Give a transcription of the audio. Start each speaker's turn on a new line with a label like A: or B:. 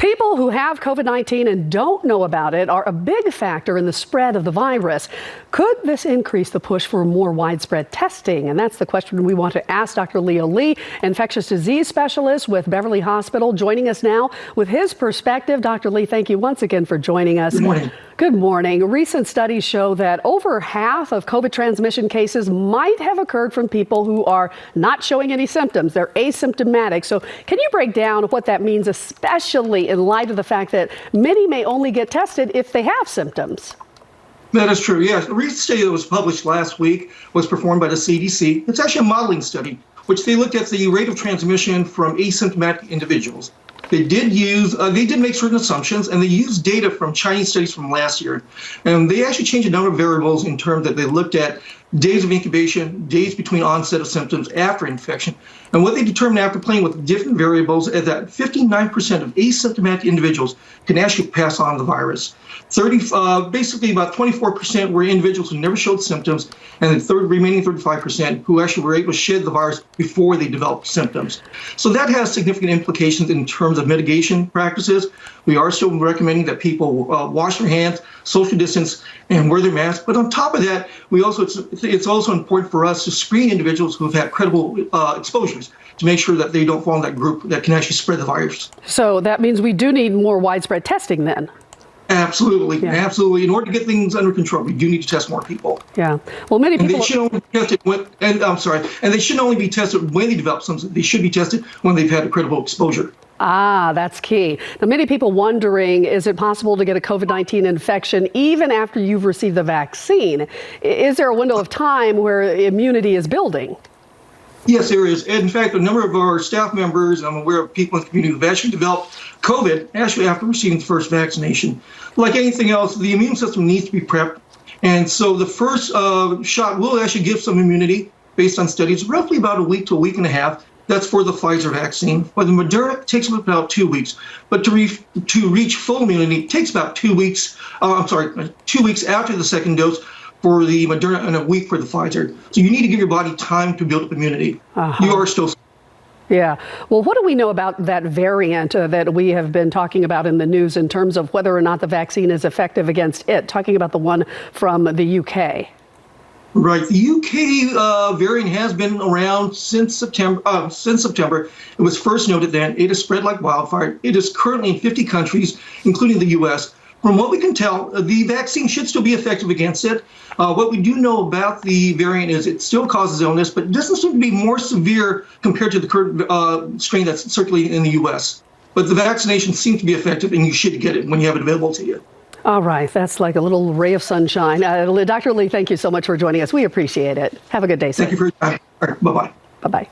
A: People who have COVID-19 and don't know about it are a big factor in the spread of the virus. Could this increase the push for more widespread testing? And that's the question we want to ask Dr. Leo Lee, Infectious Disease Specialist with Beverly Hospital, joining us now with his perspective. Dr. Lee, thank you once again for joining us.
B: Good morning.
A: Good morning. Recent studies show that over half of COVID transmission cases might have occurred from people who are not showing any symptoms. They're asymptomatic. So can you break down what that means, especially in light of the fact that many may only get tested if they have symptoms?
B: That is true, yes. A recent study that was published last week was performed by the CDC. It's actually a modeling study, which they looked at the rate of transmission from asymptomatic individuals. They did make certain assumptions, and they used data from Chinese studies from last year. And they actually changed a number of variables in terms that they looked at days of incubation, days between onset of symptoms after infection. And what they determined after playing with different variables is that 59% of asymptomatic individuals can actually pass on the virus. Basically about 24% were individuals who never showed symptoms, and the remaining 35% who actually were able to shed the virus before they developed symptoms. So that has significant implications in terms of mitigation practices. We are still recommending that people wash their hands, social distance, and wear their masks. But on top of that, it's also important for us to screen individuals who've had credible exposures to make sure that they don't fall in that group that can actually spread the virus.
A: So that means we do need more widespread testing then.
B: Absolutely, yeah. Absolutely. In order to get things under control, we do need to test more people.
A: Yeah. Well, many people.
B: And they should only be tested and they shouldn't only be tested when they develop symptoms. They should be tested when they've had a credible exposure.
A: Ah, that's key. Now, many people wondering, is it possible to get a COVID-19 infection even after you've received the vaccine? Is there a window of time where immunity is building?
B: Yes, there is. In fact, a number of our staff members, I'm aware of people in the community who've actually developed COVID actually after receiving the first vaccination. Like anything else, the immune system needs to be prepped. And so the first shot will actually give some immunity based on studies, roughly about a week to a week and a half. That's for the Pfizer vaccine. For the Moderna, it takes about 2 weeks. But to reach full immunity, it takes about 2 weeks. 2 weeks after the second dose for the Moderna and a week for the Pfizer. So you need to give your body time to build up immunity. You are still.
A: Yeah. Well, what do we know about that variant that we have been talking about in the news in terms of whether or not the vaccine is effective against it? Talking about the one from the UK.
B: Right. The UK variant has been around since September. It was first noted then. It has spread like wildfire. It is currently in 50 countries, including the U.S. From what we can tell, the vaccine should still be effective against it. What we do know about the variant is it still causes illness, but it doesn't seem to be more severe compared to the current strain that's circulating in the U.S. But the vaccination seems to be effective, and you should get it when you have it available to you.
A: All right. That's like a little ray of sunshine. Dr. Lee, thank you so much for joining us. We appreciate it. Have a good day, sir.
B: Thank you for your time. All right. Bye-bye.
A: Bye-bye.